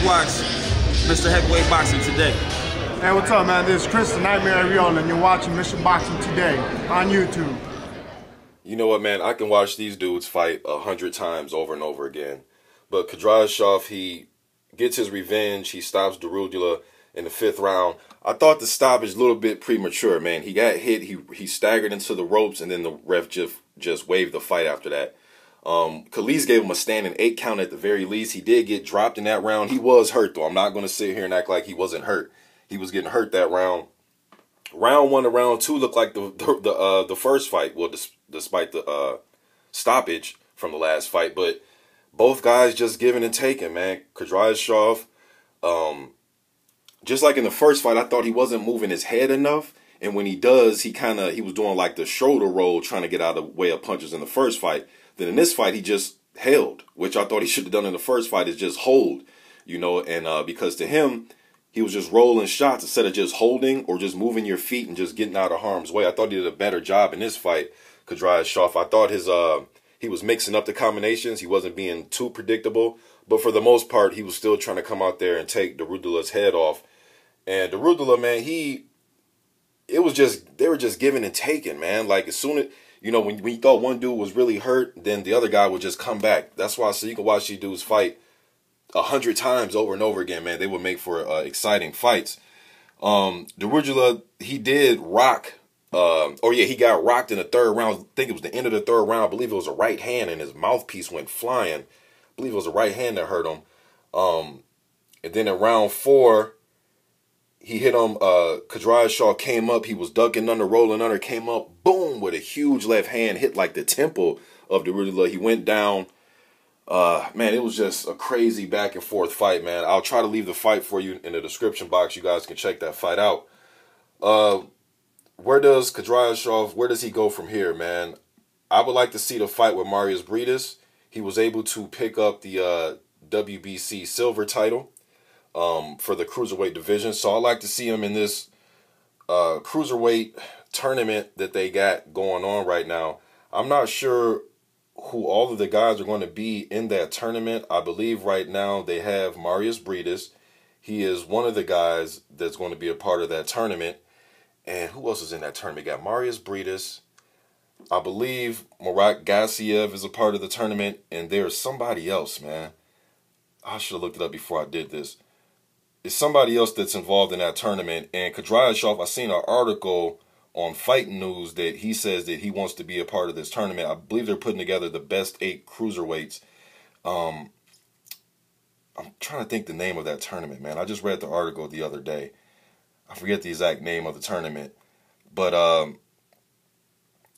watch Mr. Heavyweight Boxing Today. Hey, what's up, man? This is Chris, the Nightmare Ariola, and you're watching Mr. Boxing Today on YouTube. You know what, man? I can watch these dudes fight 100 times over and over again. But Kudryashov, he gets his revenge. He stops Dorodula in the 5th round. I thought the stoppage a little bit premature, man. He got hit. He staggered into the ropes, and then the ref just waved the fight after that. Khalid gave him a standing 8 count at the very least. He did get dropped in that round. He was hurt, though. I'm not going to sit here and act like he wasn't hurt. He was getting hurt that round. Round 1 to round 2 looked like the first fight. Well, despite the stoppage from the last fight, but both guys just giving and taking, man. Kudryashov, just like in the first fight, I thought he wasn't moving his head enough. And when he does, he was doing like the shoulder roll, trying to get out of the way of punches in the first fight. Then in this fight, he just held, which I thought he should have done in the first fight, is just hold, you know. And because to him, he was just rolling shots instead of just holding or just moving your feet and just getting out of harm's way. I thought he did a better job in this fight, Kudryashov. I thought he was mixing up the combinations. He wasn't being too predictable. But for the most part, he was still trying to come out there and take Dorodula's head off. And Dorodula, man, they were just giving and taking, man. Like as soon as, you know, when you thought one dude was really hurt, then the other guy would just come back. That's why, so you can watch these dudes fight 100 times over and over again, man. They would make for exciting fights. Dorodula, he did rock. He got rocked in the 3rd round. I think it was the end of the 3rd round. I believe it was a right hand, and his mouthpiece went flying. I believe it was a right hand that hurt him. And then in round 4, he hit him. Kudryashov came up. He was ducking under, rolling under, came up, boom, with a huge left hand, hit like the temple of Dorodula. He went down. Man, it was just a crazy back and forth fight, man. I'll try to leave the fight for you in the description box. You guys can check that fight out. Where does Kudryashov, where does he go from here, man? I would like to see the fight with Mairis Briedis. He was able to pick up the WBC silver title for the cruiserweight division. So I'd like to see him in this cruiserweight tournament that they got going on right now. I'm not sure who all of the guys are going to be in that tournament. I believe right now they have Mairis Briedis. He is one of the guys that's going to be a part of that tournament. And who else is in that tournament? We got Mairis Briedis. I believe Murat Gassiev is a part of the tournament. And there's somebody else, man. I should have looked it up before I did this. It's somebody else that's involved in that tournament. And Kudryashov, I seen an article on Fight News that he says that he wants to be a part of this tournament. I believe they're putting together the best 8 cruiserweights. I'm trying to think the name of that tournament, man. I just read the article the other day. I forget the exact name of the tournament. But,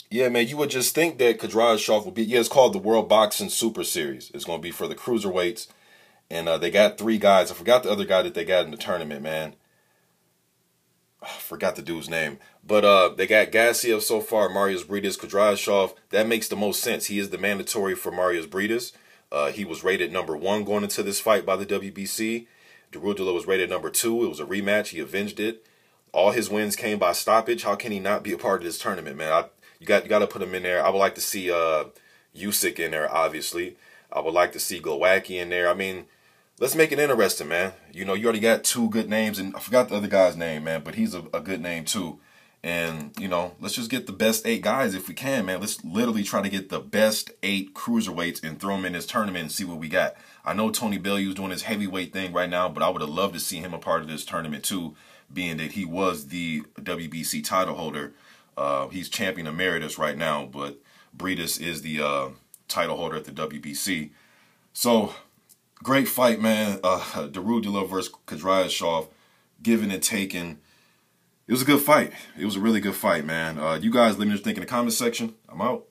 yeah, man, you would just think that Kudryashov would be, yeah, it's called the World Boxing Super Series. It's going to be for the cruiserweights. And they got 3 guys. I forgot the other guy that they got in the tournament, man. I forgot the dude's name. But they got Gassiev so far, Mairis Briedis, Kudryashov. That makes the most sense. He is the mandatory for Mairis Briedis. He was rated #1 going into this fight by the WBC. Dorodula was rated #2. It was a rematch. He avenged it. All his wins came by stoppage. How can he not be a part of this tournament, man? You got to put him in there. I would like to see Usyk in there, obviously. I would like to see Glowacki in there. I mean, let's make it interesting, man. You know, you already got 2 good names, and I forgot the other guy's name, man, but he's a good name too. And, you know, let's just get the best 8 guys if we can, man. Let's literally try to get the best 8 cruiserweights and throw them in this tournament and see what we got. I know Tony Bellew's doing his heavyweight thing right now, but I would have loved to see him a part of this tournament too, being that he was the WBC title holder. He's champion emeritus right now, but Briedis is the title holder at the WBC. So, great fight, man. Dorodula versus Kudryashov, giving and taking. It was a good fight. It was a really good fight, man. You guys let me know what you think in the comment section. I'm out.